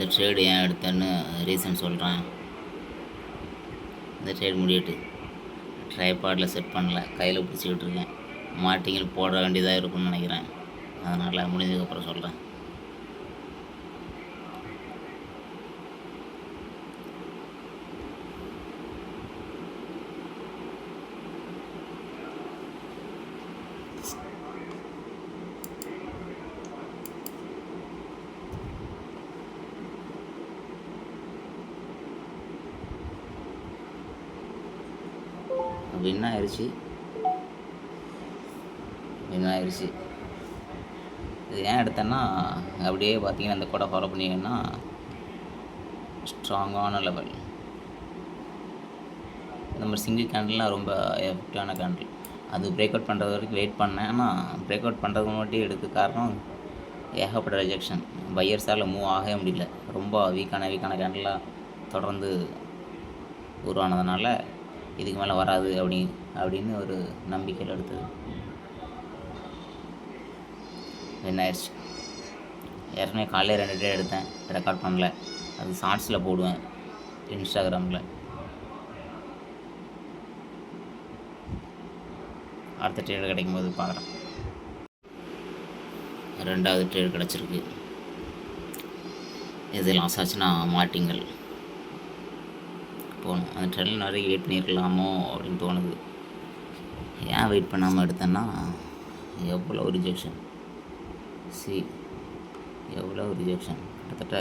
இந்த ட்ரேடு ஏன் எடுத்தேன்னு ரீசன் சொல்கிறேன். இந்த ட்ரேட் முடியட்டு ட்ரைபாடில் செட் பண்ணல, கையில் பிடிச்சிக்கிட்டு இருக்கேன். மாட்டிங்கில் போட வேண்டியதாக இருக்கும்னு நினைக்கிறேன். அதனால் முடிஞ்சதுக்கப்புறம் சொல்கிறேன். வின் ஆயிடுச்சு. இது ஏன் எடுத்தேன்னா, அப்படியே பார்த்தீங்கன்னா இந்த கோடை ஃபாலோ பண்ணிங்கன்னா ஸ்ட்ராங்கான லெவல். இந்த மாதிரி சிங்கிள் கேண்டில்லாம் ரொம்ப எஃபெக்டிவான கேண்டில். அது பிரேக் அவுட் பண்ணுறது வரைக்கும் வெயிட் பண்ணேன். ஆனால் பிரேக் அவுட் பண்ணுறதுக்கு முன்னாடி எடுக்க காரணம் ஏகப்பட்ட ரிஜெக்ஷன். பையர்ஸால் மூவ் ஆகவே முடியல. ரொம்ப வீக்கான கேண்டிலாக தொடர்ந்து உருவானதுனால இதுக்கு மேலே வராது அப்படின்னு ஒரு நம்பிக்கையில் எடுத்தது. வின் ஆயிடுச்சு. ஏற்கனவே காலையில் 2 ட்ரேட் எடுத்தேன், ரெக்கார்ட் பண்ணல. அது ஷார்ட்ஸில் போடுவேன் இன்ஸ்டாகிராமில். அடுத்த ட்ரேடு கிடைக்கும்போது பார்க்குறேன். 2வது ட்ரேடு கிடச்சிருக்கு. இது லாஸ் ஆச்சுன்னா மாட்டிங்கள் போகணும். அந்த ட்ரெயினில் நிறைய வெயிட் பண்ணியிருக்கலாமோ அப்படின்னு தோணுது. ஏன் வெயிட் பண்ணாமல் எடுத்தேன்னா, எவ்வளோ ரிஜெக்ஷன், எவ்வளோ ரிஜெக்ஷன், கிட்டத்தட்ட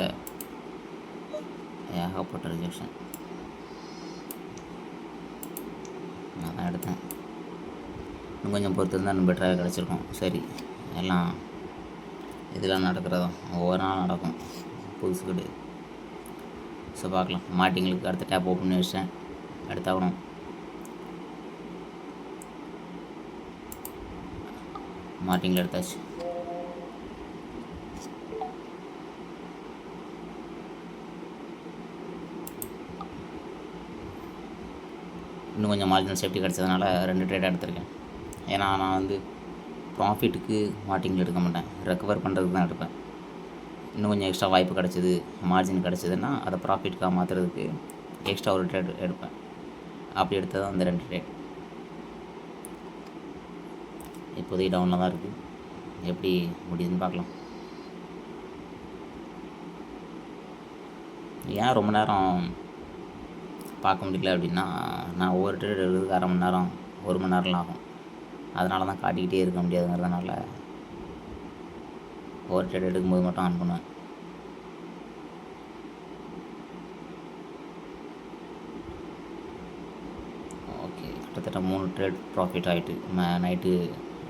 ஏகப்பட்ட ரிஜெக்ஷன். நான் தான் எடுத்தேன். இன்னும் கொஞ்சம் பொறுத்து இருந்தால் இன்னும் பெட்டராக கிடச்சிருக்கும். சரி, எல்லாம் இதெல்லாம் நடக்கிறதா, ஒவ்வொரு நாள் நடக்கும், புதுசு கிடையாது. ஸோ பார்க்கலாம். மாட்டிங்களுக்கு அடுத்த டேப் ஓப்பன் பண்ணி வச்சேன், எடுத்தாகணும். மாட்டிங்கில் எடுத்தாச்சு. இன்னும் கொஞ்சம் மார்ஜினல் சேஃப்டி கிடச்சதுனால 2 ட்ரேட் எடுத்திருக்கேன். ஏன்னா நான் ப்ராஃபிட்டுக்கு மாட்டிங்கில் எடுக்க மாட்டேன், ரெக்கவர் பண்ணுறதுக்கு தான் எடுப்பேன். இன்னும் கொஞ்சம் எக்ஸ்ட்ரா வாய்ப்பு கிடச்சிது, மார்ஜின் கிடச்சிதுன்னா அதை ப்ராஃபிட்காக மாற்றுறதுக்கு எக்ஸ்ட்ரா ஒரு ட்ரேட் எடுப்பேன். அப்படி எடுத்தது அந்த 2 ட்ரேட். இப்போதைக்கு டவுனில் தான் இருக்குது. எப்படி முடியுதுன்னு பார்க்கலாம். ஏன் ரொம்ப நேரம் பார்க்க முடியல அப்படின்னா, நான் ஒவ்வொரு ட்ரேட் எடுக்கிறதுக்கு 1/2 மணி நேரம் 1 மணி நேரம்லாம் ஆகும். அதனால தான் காட்டிக்கிட்டே இருக்க முடியாதுங்கிறதுனால ஒவ்வொரு ட்ரேட் எடுக்கும்போது மட்டும் ஆன் பண்ணுவேன். ஓகே, கிட்டத்தட்ட 3 ட்ரேட் ப்ராஃபிட் ஆகிட்டு நைட்டு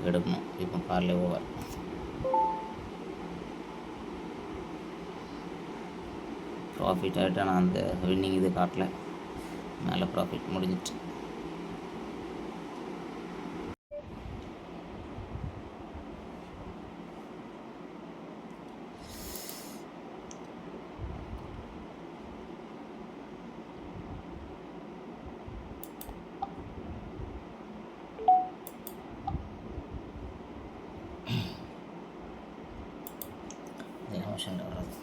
எடுக்கணும். இப்போ காலையில் ஓவர். ப்ராஃபிட் ஆகிட்டு நான் அந்த வின்னிங் இது காட்டல, மேலே ப்ராஃபிட் முடிஞ்சிட்டு. எமோஷன் வராது.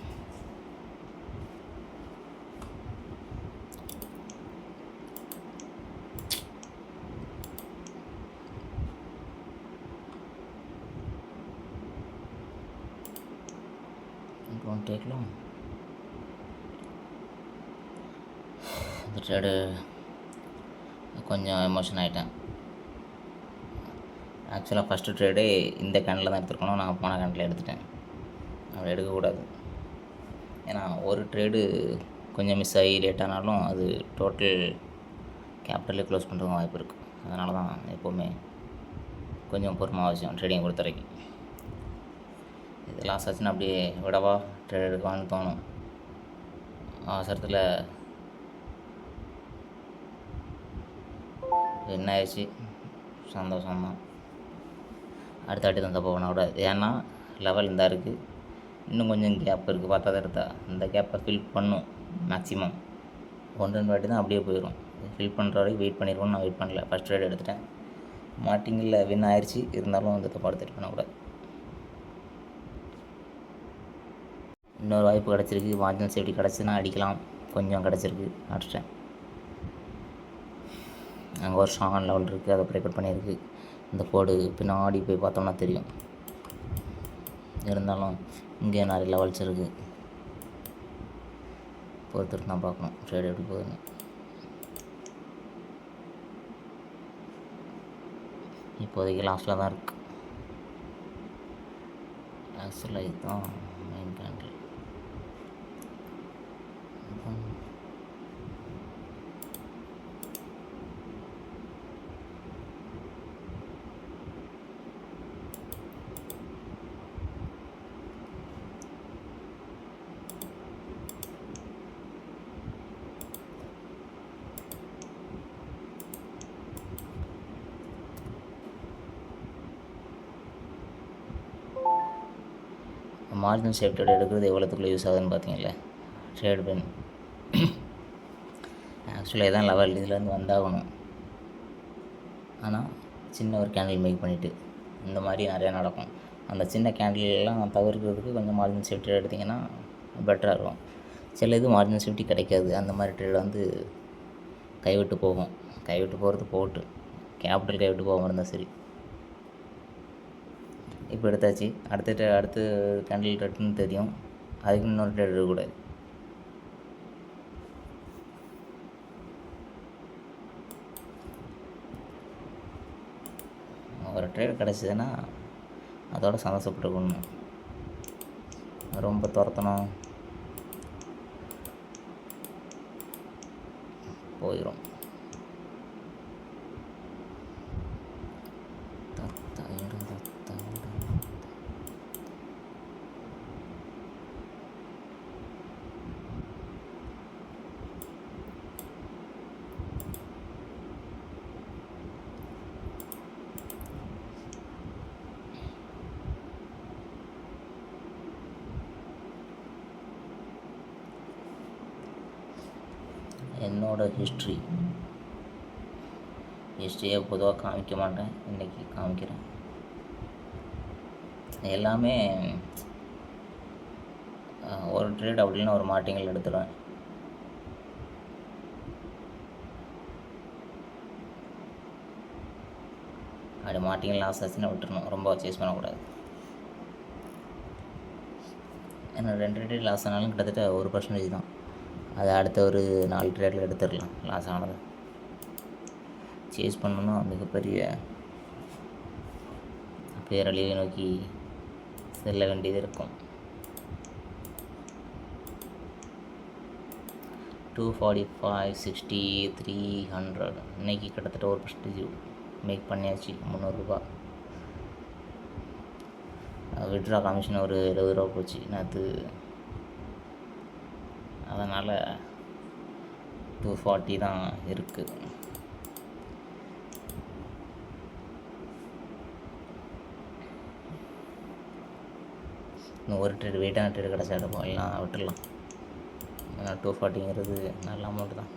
Don't take long. இந்த ட்ரேடு கொஞ்சம் எமோஷன் ஆகிட்டேன். ஆக்சுவலாக ஃபஸ்ட்டு ட்ரேடே இந்த கேண்டில் தான் எடுத்துருக்கணும், நான் போன கேண்டில் எடுத்துட்டேன். அப்படி எடுக்கக்கூடாது. ஏன்னா ஒரு ட்ரேடு கொஞ்சம் மிஸ் ஆகி லேட் ஆனாலும் அது டோட்டல் கேபிட்டலே க்ளோஸ் பண்ணுறதுக்கும் வாய்ப்பு இருக்குது. அதனால தான் எப்போவுமே கொஞ்சம் பொறுமை அவசியம் ட்ரேடிங் பொறுத்த வரைக்கும். இது லாஸ் ஆச்சுன்னா அப்படியே விடவா ட்ரேட் எடுக்கவான்னு தோணும். அவசரத்தில் என்ன ஆயிடுச்சு, சந்தோஷம்தான். அடுத்த வாட்டி தான் தப்பு பண்ணக்கூடாது. ஏன்னா லெவல் இந்த இருக்குது, இன்னும் கொஞ்சம் கேப் இருக்குது. பார்த்தா எடுத்தா இந்த கேப்பை ஃபில் பண்ணும். மேக்ஸிமம் 1-2 வாட்டி தான் அப்படியே போயிடும். ஃபில் பண்ணுற வரைக்கும் வெயிட் பண்ணிடுவோம். நான் வெயிட் பண்ணல, ஃபஸ்ட் ட்ரேட் எடுத்துட்டேன். மாட்டிங்கில் வின் ஆயிடுச்சு, இருந்தாலும் வந்து தப்பாக எடுத்துகிட்டு பண்ணக்கூடாது. இன்னொரு வாய்ப்பு கிடச்சிருக்கு, மார்ஜினல் சேஃப்டி கிடச்சிதுன்னா அடிக்கலாம். கொஞ்சம் கிடச்சிருக்கு, அடிச்சிட்டேன். அங்கே ஒரு ஸ்ட்ராங்கான லெவல் இருக்குது, அதை ப்ரிப்பேர் பண்ணியிருக்கு. இந்த கோடு பின்னாடி போய் பார்த்தோம்னா தெரியும். இருந்தாலும் இங்கே நிறைய லெவல்ஸ் இருக்குது, பொறுத்துட்டு தான் பார்க்கணும் ட்ரேட் எப்படி போகுதுன்னு. இப்போதைக்கு லாஸ்ட்டில் தான் இருக்குது. ஆக்சுவலாக இதுதான் மெயின் கேண்டில். மார்ஜினல் சேஃப்டியோட எடுக்கிறது எவ்வளோத்துக்குள்ளே யூஸ் ஆகுதுன்னு பார்த்தீங்களா? ட்ரேட் பென் ஆக்சுவலாக இதான் லெவல், இதுலேருந்து வந்தாகணும். ஆனால் சின்ன ஒரு கேண்டில் மேக் பண்ணிவிட்டு இந்த மாதிரி நிறையா நடக்கும். அந்த சின்ன கேண்டில்லாம் தவிர்க்கிறதுக்கு கொஞ்சம் மார்ஜினல் சேஃப்டி எடுத்திங்கன்னா பெட்டராக இருக்கும். சில இது மார்ஜினல் சேஃப்டி கிடைக்காது, அந்த மாதிரி ட்ரேட் வந்து கைவிட்டு போகும். கைவிட்டு போகிறது போட்டு, கேபிட்டல் கைவிட்டு போகாமல் இருந்தால் சரி. இப்போ எடுத்தாச்சு, அடுத்து கேண்டில் ரேட்டுன்னு தெரியும், அதுக்கு இன்னொரு ட்ரேட் எடுக்கக்கூடாது. ஒரு ட்ரேட் கிடச்சிதுன்னா அதோட சந்தோஷப்பட்டுக்கணும், ரொம்ப துரத்தணும் போயிடும். என்னோடய ஹிஸ்ட்ரியை பொதுவாக காமிக்க மாட்டேன், இன்றைக்கி காமிக்கிறேன். எல்லாமே ஒரு ட்ரேட் அப்படின்னு ஒரு மார்டிங்கல் எடுத்துடுவேன். அப்படி மார்டிங்கல் லாஸ் ஆச்சுன்னா விட்டுறணும், ரொம்ப சேஸ் பண்ணக்கூடாது. ஏன்னா 2 ட்ரேட் லாஸ் ஆனாலும் கிட்டத்தட்ட 1% தான். அது அடுத்த ஒரு 4 ட்ரேடில் எடுத்துடலாம் லாஸ் ஆனது. சேஸ் பண்ணணும்னா மிகப்பெரிய பேரழிவை நோக்கி செல்ல வேண்டியது இருக்கும். 245, 60, 300 இன்றைக்கி கிட்டத்தட்ட 1% மேக் பண்ணியாச்சு. 300 ரூபா. விட்ரா கமிஷன் ஒரு 70 ரூபா போச்சு நேற்று. அதனால் 240 தான் இருக்குது. இன்னும் ஒரு ட்ரேட் வெயிட்டான ட்ரேட் கிடச்சா எடுப்போம், எல்லாம் விட்டுடலாம். ஏன்னா 240ங்கிறது நல்ல அமௌண்ட்டு தான்.